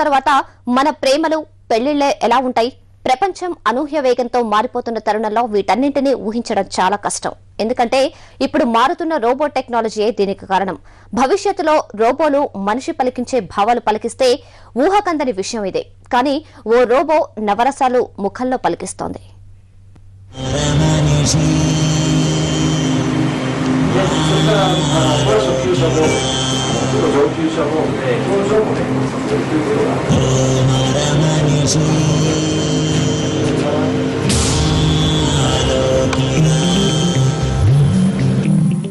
తర్వాత మన ప్రేమలు పెళ్లిళ్లే ఎలా ఉంటాయి? ప్రపంచం అనూహ్య వేగంతో మారిపోతున్న తరుణంలో వీటన్నింటినీ ఊహించడం చాలా కష్టం. ఎందుకంటే ఇప్పుడు మారుతున్న రోబో టెక్నాలజీయే దీనికి కారణం. భవిష్యత్తులో రోబోలు మనిషి పలికించే భావాలు పలికిస్తే ఊహకందని విషయం ఇదే. కానీ ఓ రోబో నవరసాలు ముఖంలో పలికిస్తోంది.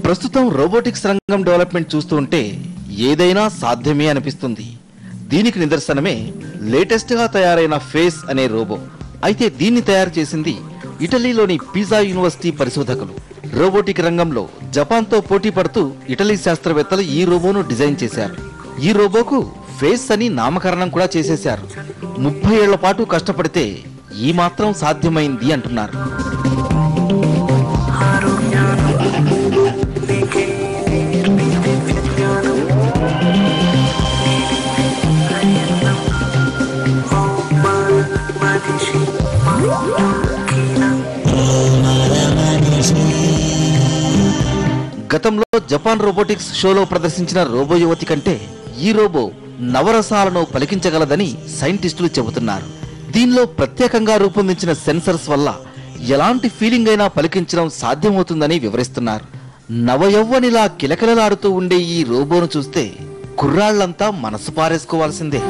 ప్రస్తుతం రోబోటిక్స్ రంగం డెవలప్మెంట్ చూస్తూ ఉంటే ఏదైనా సాధ్యమే అనిపిస్తుంది. దీనికి నిదర్శనమే లేటెస్ట్ గా తయారైన ఫేస్ అనే రోబో. అయితే దీన్ని తయారు చేసింది ఇటలీలోని పిజా యూనివర్సిటీ పరిశోధకులు. రోబోటిక్ రంగంలో జపాన్తో పోటీ పడుతూ ఇటలీ శాస్త్రవేత్తలు ఈ రోబోను డిజైన్ చేశారు. ఈ రోబోకు ఫేస్ అని నామకరణం కూడా చేసేశారు. 30 ఏళ్ల పాటు కష్టపడితే ఈ మాత్రం సాధ్యమైంది అంటున్నారు. గతంలో జపాన్ రోబోటిక్స్ షోలో ప్రదర్శించిన రోబో యువతి కంటే ఈ రోబో నవరసాలను పలికించగలదని సైంటిస్టులు చెబుతున్నారు. దీనిలో ప్రత్యేకంగా రూపొందించిన సెన్సర్స్ వల్ల ఎలాంటి ఫీలింగ్ అయినా పలికించడం సాధ్యమవుతుందని వివరిస్తున్నారు. నవయవ్వనిలా కిలకిలలాడుతూ ఉండే ఈ రోబోను చూస్తే కుర్రాళ్లంతా మనసు పారేసుకోవాల్సిందే.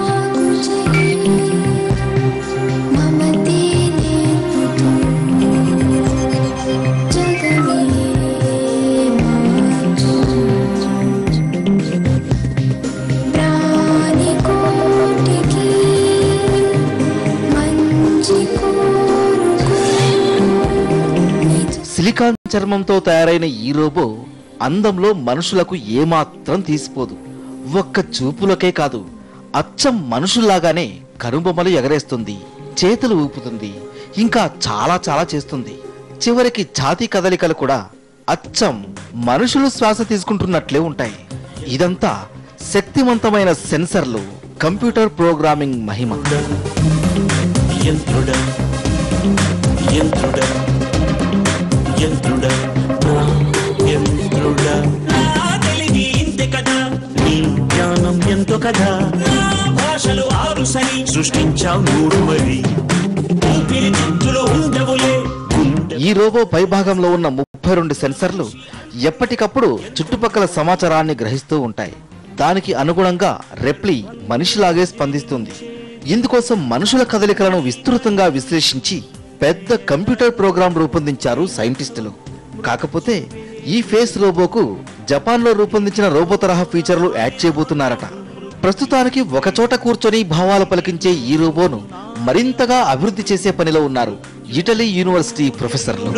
సిలికాన్ చర్మంతో తయారైన ఈ రోబో అందంలో మనుషులకు ఏమాత్రం తీసిపోదు. ఒక్క చూపులకే కాదు, అచ్చం మనుషుల్లాగానే కనుబొమ్మలు ఎగరేస్తుంది, చేతులు ఊపుతుంది, ఇంకా చాలా చాలా చేస్తుంది. చివరికి ఛాతీ కదలికలు కూడా అచ్చం మనుషులు శ్వాస తీసుకుంటున్నట్లే ఉంటాయి. ఇదంతా శక్తివంతమైన సెన్సర్లు, కంప్యూటర్ ప్రోగ్రామింగ్ మహిమ. ఈ రోబో పైభాగంలో ఉన్న 32 సెన్సర్లు ఎప్పటికప్పుడు చుట్టుపక్కల సమాచారాన్ని గ్రహిస్తూ ఉంటాయి. దానికి అనుగుణంగా రెప్లీ మనిషిలాగే స్పందిస్తుంది. ఇందుకోసం మనుషుల కదలికలను విస్తృతంగా విశ్లేషించి పెద్ద కంప్యూటర్ ప్రోగ్రాం రూపొందించారు సైంటిస్టులు. కాకపోతే ఈ ఫేస్ రోబోకు జపాన్లో రూపొందించిన రోబో తరహా ఫీచర్లు యాడ్ చేయబోతున్నారట. ప్రస్తుతానికి ఒకచోట కూర్చొని భావాలు పలికించే ఈ రోబోను మరింతగా అభివృద్ధి చేసే పనిలో ఉన్నారు ఇటలీ యూనివర్సిటీ ప్రొఫెసర్లు.